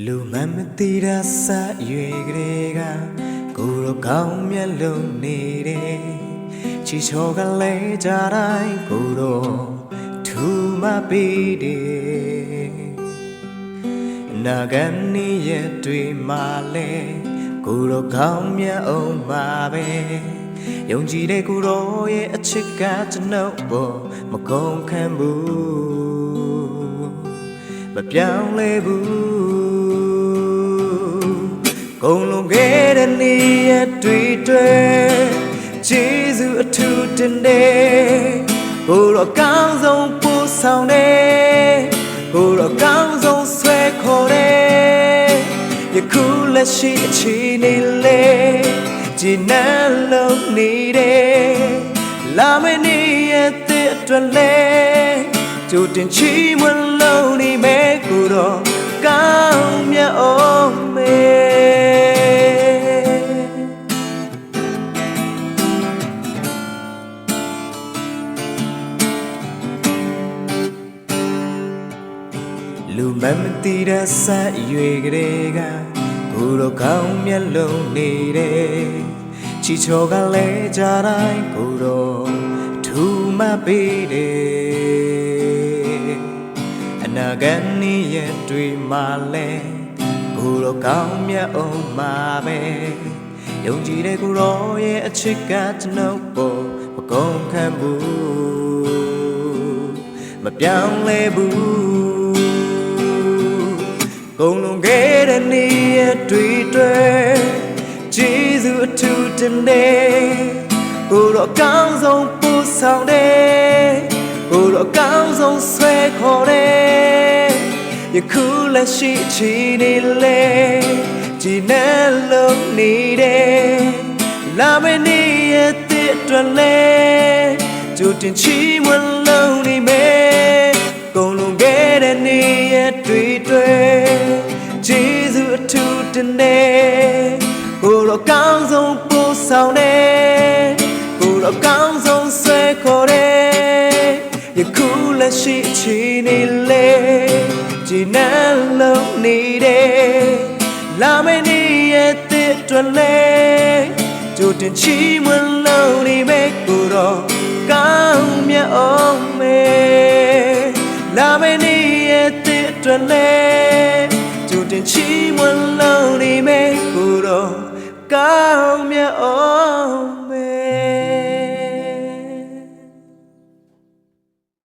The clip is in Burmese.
လူမမတိရဆာရွေကလေးကကိုရောကောင်းမျက်လုံးနေတယ်ချီချောကလေးကြတိုင်းကိုရောထူမပေးတယ်နာကန်နီးရဲ့တွေ့မှလဲကိုရောကောင်းမျက်အောင်ပါပဲယုံကြည်တဲ့ကိုရောရဲ့အချစ်ကကျွန်ုပ်ပေါ်မကုန်ခံဘူးမပြောင်းလဲဘူးကုန်လုံးခဲ့တဲ့နေ့ရက်တွေကျေးဇူးအထူးတင်တယ်ကိုတော့ကောင်းဆုံးပို့ဆောင်တယ်ကိုတော့ကောင်းဆုံးဆွဲခေါ်တယ်ယခုလက်ရှိအချိန်လေးလေကြည်နန်းလုံးနေတယ်လာမယ့်နေ့ရက်တဲ့အတွက်လေကြိုတင်ချီးမွမ်းလုံးနေမယ်ကိုတော့ကောင်းမြတ်အောင်မေလူမမတိရဆာရွေကလေးကကိုတော့ကောင်းမျက်လုံးနေတယ်ချီချောကလည်းကြတိုင်းကိုတော့ထူမပေးတယ်အနာဂတ်နေ့ရက်တွေမှလဲကိုတော့ကောင်းမြတ်အောင်မှာပဲယုံကြည်တဲ့ကိုတော့ရဲ့အချစ်ကကျွန်ုပ်ပေါ်မကုန်ခံဘူးမပြောင်းလဲဘူးကုန်လုံးခဲ့တဲ့နေ့ရက်တွေကျေးဇူးအထူးတင်တယ်ကိုတော့ကောင်းဆုံးပို့ဆောင်တယ်ကိုတော့ကောင်းဆုံးဆွဲခေါ်တယ်ယခုလက်ရှိအချိန်လေးလေကြည်နန်းလုံးနေတယ်လာမယ့်နေ့ရက်တဲ့အတွက်လေကြိုတင်ချီးမွမ်းလုံးနေမယ်ကုန်လုံးခဲ့တဲ့နေ့ရက်တွေကျေးဇူးအထူးတင်တယ်ကိုတော့ကောင်းဆုံးပို့ဆောင်တယ်ကိုတော့ကောင်းဆုံးဆွဲခေါ်တယ်ယခုလက်ရှိအချိန်လေးလေကြည်နန်းလုံးနေတယ်လာမယ့်နေ့ရက်တဲ့အတွက်လေကြိုတင်ချီးမွမ်းလုံးနေမယ်ကိုတော့ကောင်းမြတ်အောင်မေလာမယ့်နေ့ရက်တဲ့အတွက်လေကြိုတင်ချီးမွမ်းလုံးနေမယ်ကိုတော့ကောင်းမြတ်အောင်